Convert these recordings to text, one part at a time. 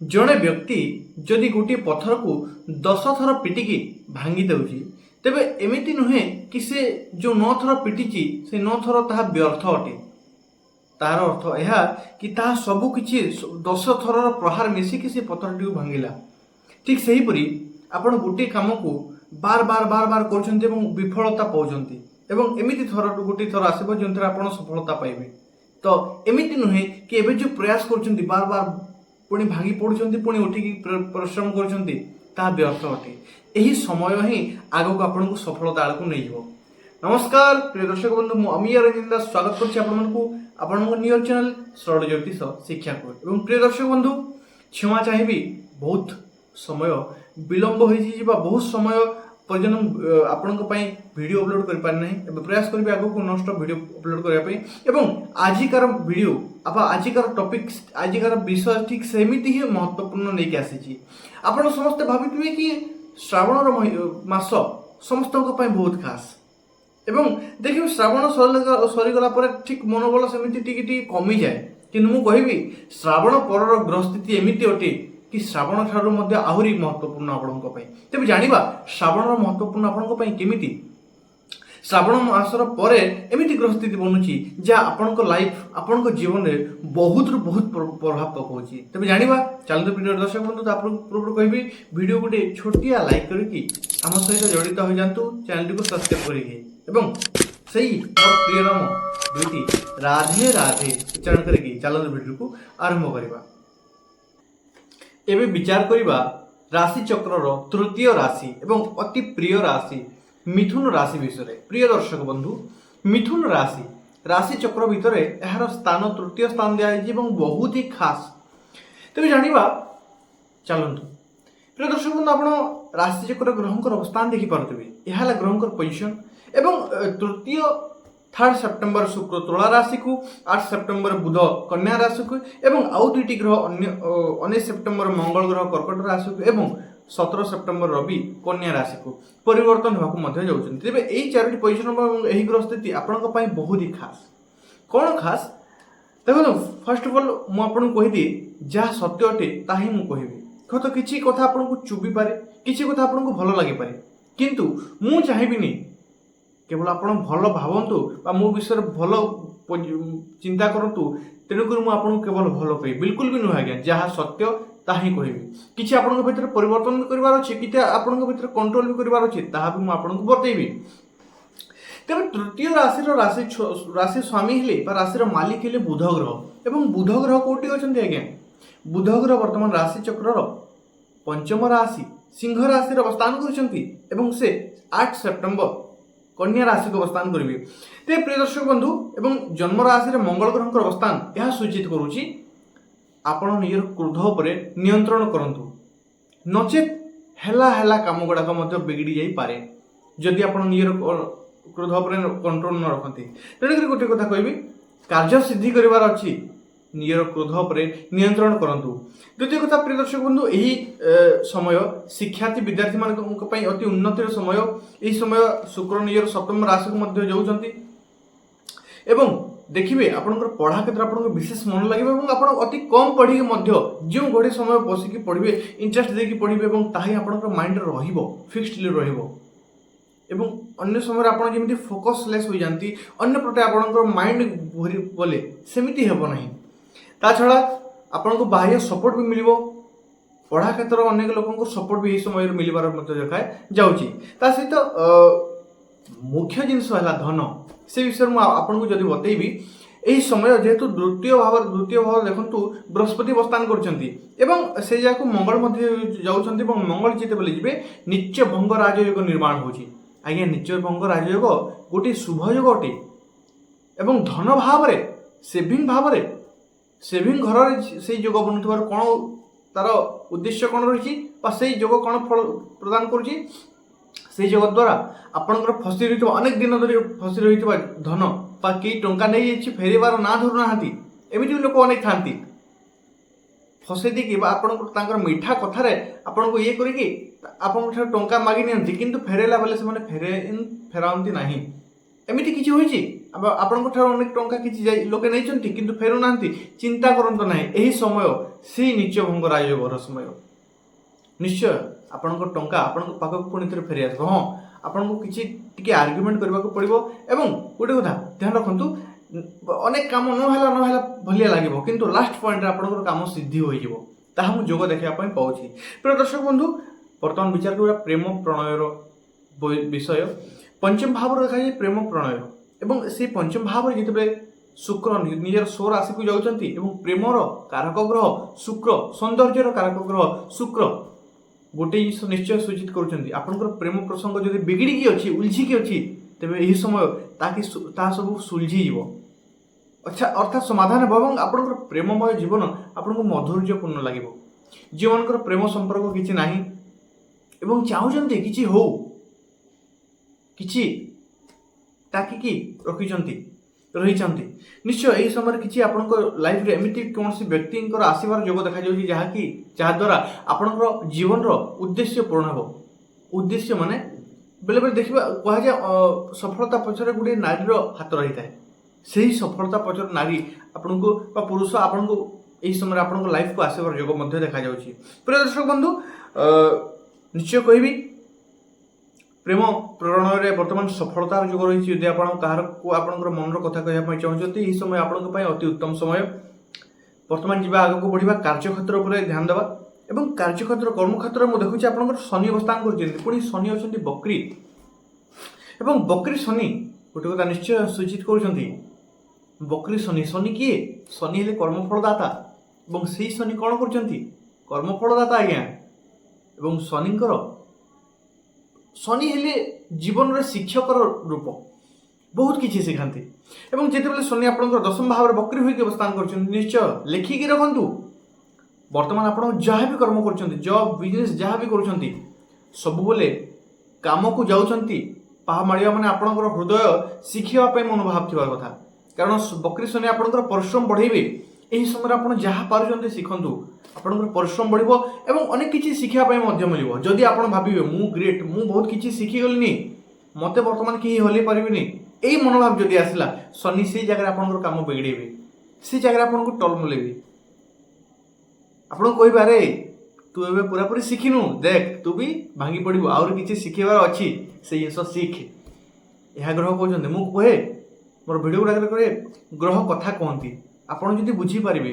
जड़े व्यक्ति जदि गोटे पत्थर को 10 थर पिटिकी भांगी देउची तेबे एमिति नुहे कि से जो 9 थर पिटिची से 9 थर ताहा व्यर्थ अटे। तार अर्थ यह कि ताहा सबु किछि 10 थर प्रहार मिसिकी से पत्थरटी को भांगिला। ठीक सेहीपरि आपण गोटे काम को बार बार बार बार करछन्ते एवं विफलता पाउछन्ते एवं एमिति थर गोटे थर आसीबो जोंथरे आपण सफलता पाइबे। तो एमिति नुहे कि एबे जो प्रयास करछन्ते बार बार पुणी भांगी पड़ुछन्ते पुणी उठिकी परिश्रम करछन्ते ताहा व्यर्थ अटे। एही समय ही आगो आपनको सफलता आड़को नहीं जाव। नमस्कार प्रिय दर्शक बंधु, मु अमीय रंजन दास स्वागत करछि आपनको आपनको नियर चैनल सरल ज्योतिष शिक्षा को। एवं प्रिय दर्शक बंधु, क्षमा चाहिबी बहुत समय विलंब होई जिबा, बहुत समय पर्यटन आपनको पई वीडियो अपलोड कर पार नहीं। एबे प्रयास करबी आगो को नष्ट वीडियो अपलोड करिया पई। एवं आजिकार वीडियो आप आजिकार टॉपिक आजिकार विषय ठीक सेमिति ही महत्वपूर्ण नहीं के आसी। आपण समस्त भाबिथिबे कि श्रावण मास समस्त बहुत खास एवं देखिए श्रावण सरीगला ठीक मनोबल सेमिति टिके कमी जाए। किंतु मु कहबी श्रावण पर ग्रह स्थिति एमिति अटे कि श्रावण ठारू मध्य आहुरी महत्वपूर्ण आपणको पई। तेबे जानिबा श्रावण महत्वपूर्ण आपणको पई केमिति श्रावण मासर परे एमिति ग्रह स्थिति बनुची जे आपणको लाइफ आपणको जीवन रे बहुत प्रभाव पकाउची। तेबे जानिबा चलते वीडियो दर्शक बंधु तो आपन पूर्व कहबी वीडियो गोटे छोटिया लाइक करके आम सहित जड़ित हो जातु, चैनल को सब्सक्राइब करिए एवं सही मोर प्रिय नाम दुईटी राधे राधे उच्चारण करके चलते वीडियो को आरंभ करबा। एबे विचार करिबा राशि चक्रर तृतीय राशि एवं अति प्रिय राशि मिथुन राशि विषय। प्रिय दर्शक बंधु, मिथुन राशि राशि चक्र भितर यार स्थान तृतीय स्थान दिखाई बहुत ही खास। तेज जाना चलतु प्रिय दर्शक बंधु, आप राशि चक्र ग्रहंकर अवस्थान देखिपे। यह ग्रहंकर पोजिशन एवं तृतीय 3 सेप्टेम्बर शुक्र तुला राशि को, 8 सेप्टेम्बर बुध कन्या राशि को एवं आउ दुईटी ग्रह 19 सेप्टेम्बर मंगल ग्रह कर्कट राशि को एवं 17 सेप्टेम्बर रवि कन्या राशि को परिवर्तन होगा जाऊँच। तेज यही 4टी पोजिशन यही ग्रह स्थिति आपंक बहुत ही खास। कौन खास देखो, फर्स्ट अफ ऑल मुझे कहीदी जहाँ सत्य अटे ताही मु कहबी। तो किसी कथा आपको चुभी पारे, किसी कथा आपको भल लगी पारे, किंतु मु चाहिए केवल आप भल भावतु मो विषय भल चिंता करूँ। तेणुक मुझे केवल भल कह बिल्कुल भी नुह आज्ञा, जहाँ सत्य ताही कहबी। किसी आपन भीतर परिवर्तन भी करार अच्छे, कि आपन भीतर कंट्रोल भी करार अच्छे, ताहा भी मुझे बतैबी। तेज तृतीय राशि स्वामी हेले राशि मालिक हेले बुध ग्रह एवं बुध ग्रह कौटी अच्छा आज्ञा। बुध ग्रह वर्तमान राशि चक्र पंचम राशि सिंह राशि अवस्थान कर से 8 सेप्टेम्बर कन्या राशि को अवस्थान करेंगे। तो प्रिय दर्शक बंधु एवं जन्म राशि मंगल ग्रह अवस्थान यह सूचित करुच्ची आपण निजर क्रोध उपरे नियंत्रण करंतु, नचेत हेला काम गुड़ाक बिगड़ी जाई पारे जदि आपण निजर क्रोध उपरे कंट्रोल न रखते। तेणुक गोटे कथा कहबी, कार्य सिद्धि करिवार अछि निजर क्रोध उपरे नियंत्रण करंतु। द्वितीय कथा प्रिय दर्शक बंधु, यही समय शिक्षार्थी विद्यार्थी मान अति उन्नतिर समय। यही समय शुक्र निजर सप्तम राशि को जाउछंती एवं देखिए आपंकर पढ़ा क्षेत्र आपको विशेष मन लगे और आप अति कम पढ़ी जो घड़ी समय बसिकी पढ़े इंटरेस्ट देकी पढ़े और ताही आपंकर माइंड फिक्सड एवं अन्य समय आप जमी फोकसलेस हो जाती, अन्य प्रटे आपंकर माइंड भरी बोले सेमती हेब ना। ता छड़ा आपको बाह्य सपोर्ट भी मिल पढ़ा क्षेत्र अनेक लोक सपोर्ट भी यही समय मिलबार देखा जाऊँगी। ता सहित मुख्य जिनस है धन, से विषय में आपको जब बतैबी। यही समय जेहेतु द्वितीय भाव देखु बृहस्पति अवस्थान कर से जगह मंगल जाऊँच। मंगल जिते जी नीच भंग राजयोग निर्माण हो आज्ञा। नीच भंग राजयोग गोटे शुभ योग अटे एवं धन भाव सेविंग घर से योग बनुवार कौन तार उद्देश्य कौन रही योग कौन फल प्रदान कर योग द्वारा आपंकर फसी रही अनेक दिन धरी फसी रही धन कई टंका नहीं फेरबार ना धरू ना एमती भी लोक अनेक था फसई देकी आप मीठा कथार आपको ये करके टंका मागी नि किंतु फेरैला बेले से फेराती ना एमती किसी होइछि ଆପଣଙ୍କ ଠାରୁ ଅନେକ ଟଙ୍କା କିଛି ଯାଇ ଲୋକେ ନେଇଛନ୍ତି କିନ୍ତୁ ଫେରୁନାହାନ୍ତି, ଚିନ୍ତା କରନ୍ତୁ ନାହିଁ। ଏହି ସମୟ ସେଇ ନୀଚଭଙ୍ଗ ରାଜଯୋଗର ସମୟ। ନିଶ୍ଚୟ ଆପଣଙ୍କ ଟଙ୍କା ଆପଣଙ୍କ ପାଖକୁ ପୁଣି ଥରେ ଫେରିଆସିବ। ହଁ, ଆପଣଙ୍କୁ କିଛି ଟିକେ ଆର୍ଗ୍ୟୁମେଣ୍ଟ କରିବାକୁ ପଡ଼ିବ। ଏବଂ ଗୋଟେ କଥା ଧ୍ୟାନ ରଖନ୍ତୁ, ଅନେକ କାମ ନହେଲା ଭଳିଆ ଲାଗିବ, କିନ୍ତୁ ଲାଷ୍ଟ ପଏଣ୍ଟରେ ଆପଣଙ୍କର କାମ ସିଦ୍ଧି ହୋଇଯିବ। ତାହା ମୁଁ ଯୋଗ ଦେଖିବା ପାଇଁ ପାଉଛି। ପ୍ରିୟ ଦର୍ଶକ ବନ୍ଧୁ, ବର୍ତ୍ତମାନ ବିଚାର କରିବା ପ୍ରେମ ପ୍ରଣୟର ବିଷୟ। ପଞ୍ଚମ ଭାବରେ ଦେଖାଯାଏ ପ୍ରେମ ପ୍ରଣୟ, ଏବଂ ସେଇ ପଞ୍ଚମ ଭାବରେ ଯେତେବେଳେ ଶୁକ୍ର ନିଜର 16 ରାଶିକୁ ଯାଉଛନ୍ତି ଏବଂ ପ୍ରେମର କାରକ ଗ୍ରହ ଶୁକ୍ର, ସୌନ୍ଦର୍ଯ୍ୟର କାରକ ଗ୍ରହ ଶୁକ୍ର ଗୋଟେ ଜିନିଷ ନିଶ୍ଚୟ ସୂଚିତ କରୁଛନ୍ତି, ଆପଣଙ୍କର ପ୍ରେମ ପ୍ରସଙ୍ଗ ଯଦି ବିଗିଡ଼ିକି ଅଛି, ଉଲଝିକି ଅଛି, ତେବେ ଏହି ସମୟ ତାହା ସବୁ ସୁଲଝିଯିବ, ଅର୍ଥାତ୍ ସମାଧାନ ହେବ ଏବଂ ଆପଣଙ୍କର ପ୍ରେମମୟ ଜୀବନ ଆପଣଙ୍କୁ ମଧୁର୍ଯ୍ୟପୂର୍ଣ୍ଣ ଲାଗିବ। ଯେଉଁମାନଙ୍କର ପ୍ରେମ ସମ୍ପର୍କ କିଛି ନାହିଁ ଏବଂ ଚାହୁଁଛନ୍ତି କିଛି ହଉ, କିଛି ତାକିକି ରହିଛନ୍ତି, ନିଶ୍ଚୟ ଏହି ସମୟରେ କିଛି ଆପଣଙ୍କ ଲାଇଫରେ ଏମିତି କୌଣସି ବ୍ୟକ୍ତିଙ୍କର ଆସିବାର ଯୋଗ ଦେଖାଯାଉଛି ଯାହାଦ୍ୱାରା ଆପଣଙ୍କର ଜୀବନର ଉଦ୍ଦେଶ୍ୟ ପୂରଣ ହେବ। ଉଦ୍ଦେଶ୍ୟ ମାନେ ବେଳେବେଳେ ଦେଖିବା କୁହାଯାଏ ସଫଳତା ପଛରେ ଗୋଟିଏ ନାରୀର ହାତ ରହିଥାଏ। ସେହି ସଫଳତା ପଛରେ ନାରୀ ଆପଣଙ୍କୁ ବା ପୁରୁଷ ଆପଣଙ୍କୁ ଏହି ସମୟରେ ଆପଣଙ୍କ ଲାଇଫକୁ ଆସିବାର ଯୋଗ ମଧ୍ୟ ଦେଖାଯାଉଛି। ପ୍ରିୟ ଦର୍ଶକ ବନ୍ଧୁ, ନିଶ୍ଚୟ କହିବି ପ୍ରେମ ପ୍ରଣୟରେ ବର୍ତ୍ତମାନ ସଫଳତାର ଯୋଗ ରହିଛି। ଯଦି ଆପଣ କାହାକୁ ଆପଣଙ୍କର ମନର କଥା କହିବା ପାଇଁ ଚାହୁଁଛନ୍ତି, ଏହି ସମୟ ଆପଣଙ୍କ ପାଇଁ ଅତି ଉତ୍ତମ ସମୟ। ବର୍ତ୍ତମାନ ଯିବା ଆଗକୁ ବଢ଼ିବା, କାର୍ଯ୍ୟକ୍ଷେତ୍ର ଉପରେ ଧ୍ୟାନ ଦେବା ଏବଂ କାର୍ଯ୍ୟକ୍ଷେତ୍ର କର୍ମକ୍ଷେତ୍ରରେ ମୁଁ ଦେଖୁଛି ଆପଣଙ୍କର ଶନି ଅବସ୍ଥାନ କରୁଛନ୍ତି, ପୁଣି ଶନି ଅଛନ୍ତି ବକ୍ରୀ, ଏବଂ ବକ୍ରୀ ଶନି ଗୋଟେ କଥା ନିଶ୍ଚୟ ସୂଚିତ କରୁଛନ୍ତି। ବକ୍ରୀ ଶନି କିଏ? ଶନି ହେଲେ କର୍ମଫଳଦାତା, ଏବଂ ସେଇ ଶନି କ'ଣ କରୁଛନ୍ତି? କର୍ମଫଳଦାତା ଆଜ୍ଞା। ଏବଂ ଶନି ହେଲେ ଜୀବନରେ ଶିକ୍ଷକର ରୂପ, ବହୁତ କିଛି ଶିଖାନ୍ତି। ଏବଂ ଯେତେବେଳେ ଶନି ଆପଣଙ୍କର ଦଶମ ଭାବରେ ବକ୍ରୀ ହୋଇକି ଅବସ୍ଥାନ କରୁଛନ୍ତି, ନିଶ୍ଚୟ ଲେଖିକି ରଖନ୍ତୁ, ବର୍ତ୍ତମାନ ଆପଣ ଯାହା ବି କର୍ମ କରୁଛନ୍ତି, ଜବ୍ ବିଜନେସ୍ ଯାହା ବି କରୁଛନ୍ତି, ସବୁବେଳେ କାମକୁ ଯାଉଛନ୍ତି, ପାହା ମାଡ଼ିବା ମାନେ ଆପଣଙ୍କର ହୃଦୟ ଶିଖିବା ପାଇଁ ମନୋଭାବ ଥିବା କଥା। କାରଣ ବକ୍ରୀ ଶନି ଆପଣଙ୍କର ପରିଶ୍ରମ ବଢ଼େଇବେ। ଏହି ସମୟରେ ଆପଣ ଯାହା ପାରୁଛନ୍ତି ଶିଖନ୍ତୁ, ଆପଣଙ୍କର ପରିଶ୍ରମ ବଢ଼ିବ ଏବଂ ଅନେକ କିଛି ଶିଖିବା ପାଇଁ ମଧ୍ୟ ମିଳିବ। ଯଦି ଆପଣ ଭାବିବେ ମୁଁ ଗ୍ରେଟ୍, ମୁଁ ବହୁତ କିଛି ଶିଖିଗଲିଣି, ମୋତେ ବର୍ତ୍ତମାନ କେହି ହଲେଇ ପାରିବେନି, ଏହି ମନୋଭାବ ଯଦି ଆସିଲା, ଶନି ସେଇ ଜାଗାରେ ଆପଣଙ୍କର କାମ ବିଗିଡ଼େଇବେ, ସେଇ ଜାଗାରେ ଆପଣଙ୍କୁ ଟଲ୍ ମଲେଇବେ। ଆପଣ କହିବେ ଆରେ ତୁ ଏବେ ପୁରାପୁରି ଶିଖିନୁ, ଦେଖ ତୁ ବି ଭାଙ୍ଗି ପଡ଼ିବୁ, ଆହୁରି କିଛି ଶିଖିବାର ଅଛି, ସେଇ ଜିନିଷ ଶିଖ। ଏହା ଗ୍ରହ କହୁଛନ୍ତି। ମୁଁ କହେ ମୋର ଭିଡ଼ିଓ ଗୁଡ଼ାକରେ କହେ ଗ୍ରହ କଥା କୁହନ୍ତି, ଆପଣ ଯଦି ବୁଝିପାରିବେ।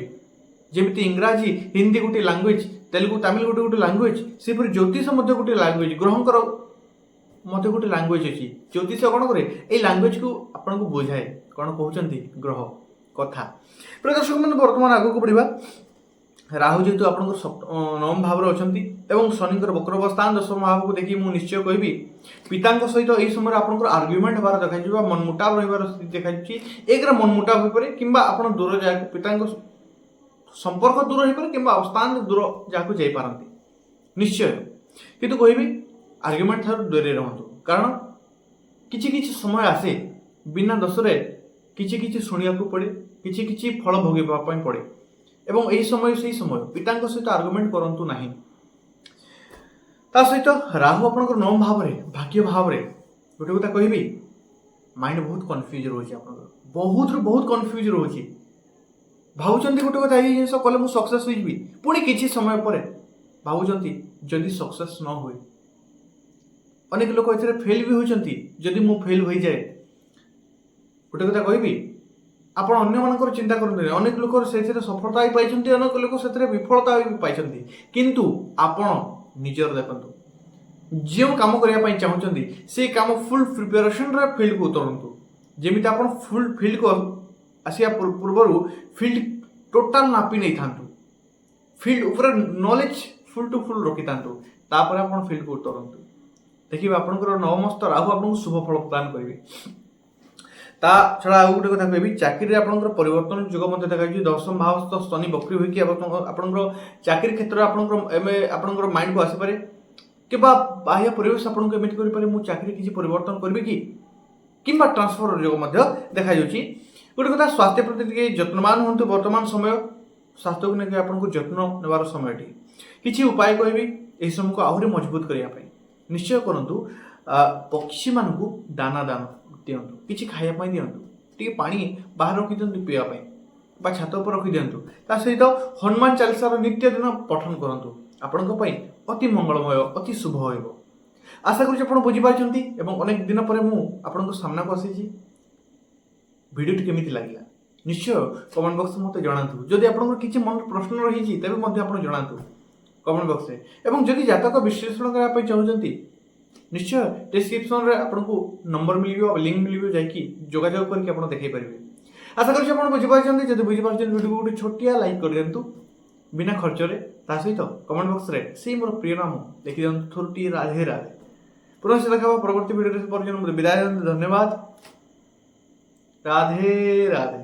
ଯେମିତି ଇଂରାଜୀ ହିନ୍ଦୀ ଗୋଟିଏ ଲାଙ୍ଗୁଏଜ, ତେଲୁଗୁ ତାମିଲ ଗୋଟେ ଲାଙ୍ଗୁଏଜ, ସେପରି ଜ୍ୟୋତିଷ ମଧ୍ୟ ଗୋଟିଏ ଲାଙ୍ଗୁଏଜ, ଗ୍ରହଙ୍କର ମଧ୍ୟ ଗୋଟେ ଲାଙ୍ଗୁଏଜ ଅଛି। ଜ୍ୟୋତିଷ କ'ଣ କରେ? ଏଇ ଲାଙ୍ଗୁଏଜକୁ ଆପଣଙ୍କୁ ବୁଝାଏ କ'ଣ କହୁଛନ୍ତି ଗ୍ରହ କଥା। ପ୍ରିୟ ଦର୍ଶକ ମାନେ, ବର୍ତ୍ତମାନ ଆଗକୁ ବଢ଼ିବା। ରାହୁ ଯେହେତୁ ଆପଣଙ୍କର 9ମ ଭାବରେ ଅଛନ୍ତି ଏବଂ ଶନିଙ୍କର ବକ୍ର ଅବସ୍ଥାନ 10ମ ଭାବକୁ ଦେଖି ମୁଁ ନିଶ୍ଚୟ କହିବି ପିତାଙ୍କ ସହିତ ଏହି ସମୟରେ ଆପଣଙ୍କର ଆର୍ଗ୍ୟୁମେଣ୍ଟ ହେବାର ଦେଖାଯିବ, ମନମୁଟାବ ରହିବାର ସ୍ଥିତି ଦେଖାଯାଉଛି। ଏକରେ ମନମୁଟାବ ହୋଇପାରେ କିମ୍ବା ଆପଣ ଦୂର ଜାଗାକୁ ପିତାଙ୍କ ସମ୍ପର୍କ ଦୂର ହୋଇପାରେ କିମ୍ବା ଅବସ୍ଥାନ ଦୂର ଯାହାକୁ ଯାଇପାରନ୍ତି ନିଶ୍ଚୟ। କିନ୍ତୁ କହିବି ଆର୍ଗ୍ୟୁମେଣ୍ଟ ଠାରୁ ଦୂରରେ ରୁହନ୍ତୁ, କାରଣ କିଛି ସମୟ ଆସେ ବିନା ଦୋଷରେ କିଛି ଶୁଣିବାକୁ ପଡ଼େ, କିଛି ଫଳ ଭୋଗିବା ପାଇଁ ପଡ଼େ ଏବଂ ଏହି ସମୟ ସେଇ ସମୟ। ପିତାଙ୍କ ସହିତ ଆର୍ଗ୍ୟୁମେଣ୍ଟ କରନ୍ତୁ ନାହିଁ। ତା ସହିତ ରାହୁ ଆପଣଙ୍କର 9ମ ଭାବରେ, ଭାଗ୍ୟ ଭାବରେ, ଗୋଟେ କଥା କହିବି ମାଇଣ୍ଡ ବହୁତ କନଫ୍ୟୁଜ ରହୁଛି, ଆପଣଙ୍କର ବହୁତ କନଫ୍ୟୁଜ ରହୁଛି। ଭାବୁଛନ୍ତି ଗୋଟେ କଥା, ଏଇ ଜିନିଷ କଲେ ମୁଁ ସକ୍ସେସ୍ ହୋଇଯିବି, ପୁଣି କିଛି ସମୟ ପରେ ଭାବୁଛନ୍ତି ଯଦି ସକ୍ସେସ୍ ନ ହୁଏ। ଅନେକ ଲୋକ ଏଥିରେ ଫେଲ୍ ବି ହୋଇଛନ୍ତି, ଯଦି ମୁଁ ଫେଲ୍ ହୋଇଯାଏ। ଗୋଟେ କଥା କହିବି, ଆପଣ ଅନ୍ୟମାନଙ୍କର ଚିନ୍ତା କରନ୍ତୁନି। ଅନେକ ଲୋକ ସେଥିରେ ସଫଳତା ବି ପାଇଛନ୍ତି, ଅନେକ ଲୋକ ସେଥିରେ ବିଫଳତା ବି ପାଇଛନ୍ତି, କିନ୍ତୁ ଆପଣ ନିଜର ଦେଖନ୍ତୁ। ଯେଉଁ କାମ କରିବା ପାଇଁ ଚାହୁଁଛନ୍ତି ସେଇ କାମ ଫୁଲ୍ ପ୍ରିପାରେସନ୍ରେ ଫିଲ୍ଡକୁ ଉତରନ୍ତୁ। ଯେମିତି ଆପଣ ଫୁଲ୍ ଫିଲ୍ଡକୁ ଆସିବା ପୂର୍ବରୁ ଫିଲ୍ଡ ଟୋଟାଲ୍ ମାପି ନେଇଥାନ୍ତୁ, ଫିଲ୍ଡ ଉପରେ ନଲେଜ ଫୁଲ୍ ଟୁ ଫୁଲ୍ ରଖିଥାନ୍ତୁ, ତାପରେ ଆପଣ ଫିଲ୍ଡକୁ ଉତରନ୍ତୁ। ଦେଖିବେ ଆପଣଙ୍କର 9ମସ୍ଥ ରାହୁ ଆପଣଙ୍କୁ ଶୁଭ ଫଳ ପ୍ରଦାନ କରିବେ। ତା ଛଡ଼ା ଆଉ ଗୋଟେ କଥା କହିବି, ଚାକିରିରେ ଆପଣଙ୍କର ପରିବର୍ତ୍ତନ ଯୋଗ ମଧ୍ୟ ଦେଖାଯାଉଛି। 10ମ ଭାବସ୍ଥ ଶନି ବକ୍ରୀ ହୋଇକି ଆପଣଙ୍କର ଚାକିରି କ୍ଷେତ୍ରରେ ଆପଣଙ୍କର ମାଇଣ୍ଡକୁ ଆସିପାରେ କିମ୍ବା ବାହ୍ୟ ପରିବେଶ ଆପଣଙ୍କୁ ଏମିତି କରିପାରେ ମୁଁ ଚାକିରି କିଛି ପରିବର୍ତ୍ତନ କରିବି କି, କିମ୍ବା ଟ୍ରାନ୍ସଫର ଯୋଗ ମଧ୍ୟ ଦେଖାଯାଉଛି। ଗୋଟେ କଥା, ସ୍ୱାସ୍ଥ୍ୟ ପ୍ରତି ଟିକେ ଯତ୍ନବାନ ହୁଅନ୍ତୁ। ବର୍ତ୍ତମାନ ସମୟ ସ୍ୱାସ୍ଥ୍ୟକୁ ନେଇକି ଆପଣଙ୍କୁ ଯତ୍ନ ନେବାର ସମୟଟି। କିଛି ଉପାୟ କହିବି ଏହି ସମୟକୁ ଆହୁରି ମଜବୁତ କରିବା ପାଇଁ। ନିଶ୍ଚୟ କରନ୍ତୁ, ପକ୍ଷୀମାନଙ୍କୁ ଦାନା ଦିଅନ୍ତୁ, କିଛି ଖାଇବା ପାଇଁ ଦିଅନ୍ତୁ। ଟିକେ ପାଣି ବାହାରେ ରଖିଦିଅନ୍ତୁ ପିଇବା ପାଇଁ ବା ଛାତ ଉପରେ ରଖିଦିଅନ୍ତୁ। ତା ସହିତ ହନୁମାନ ଚାଳିଶାର ନିତ୍ୟଦିନ ପଠନ କରନ୍ତୁ। ଆପଣଙ୍କ ପାଇଁ ଅତି ମଙ୍ଗଳମୟ, ଅତି ଶୁଭ ହେବ। ଆଶା କରୁଛି ଆପଣ ବୁଝିପାରିଛନ୍ତି ଏବଂ ଅନେକ ଦିନ ପରେ ମୁଁ ଆପଣଙ୍କ ସାମ୍ନାକୁ ଆସିଛି। ଭିଡ଼ିଓଟି କେମିତି ଲାଗିଲା ନିଶ୍ଚୟ କମେଣ୍ଟ ବକ୍ସରେ ମୋତେ ଜଣାନ୍ତୁ। ଯଦି ଆପଣଙ୍କର କିଛି ମନରେ ପ୍ରଶ୍ନ ରହିଛି ତେବେ ମଧ୍ୟ ଆପଣ ଜଣାନ୍ତୁ କମେଣ୍ଟ ବକ୍ସରେ। ଏବଂ ଯଦି ଜାତକ ବିଶ୍ଳେଷଣ କରିବା ପାଇଁ ଚାହୁଁଛନ୍ତି ନିଶ୍ଚୟ ଡିସ୍କ୍ରିପ୍ସନରେ ଆପଣଙ୍କୁ ନମ୍ବର ମିଳିବ, ଲିଙ୍କ ମିଳିବ, ଯାଇକି ଯୋଗାଯୋଗ କରିକି ଆପଣ ଦେଖାଇ ପାରିବେ। ଆଶା କରୁଛି ଆପଣ ବୁଝିପାରିଛନ୍ତି। ଯଦି ବୁଝିପାରୁଛନ୍ତି ଭିଡ଼ିଓକୁ ଗୋଟେ ଛୋଟିଆ ଲାଇକ୍ କରିଦିଅନ୍ତୁ ବିନା ଖର୍ଚ୍ଚରେ। ତା ସହିତ କମେଣ୍ଟ ବକ୍ସରେ ସେଇ ମୋର ପ୍ରିୟ ନାମ ଲେଖିଦିଅନ୍ତୁ ଥରୁଟିଏ ରାଧେ ରାଧେ। ପୁନଃ ଦେଖା ପରବର୍ତ୍ତୀ ଭିଡ଼ିଓରେ ପର୍ଯ୍ୟନ୍ତ ବିଦାୟ ଦିଅନ୍ତୁ। ଧନ୍ୟବାଦ। ରାଧେ ରାଧେ।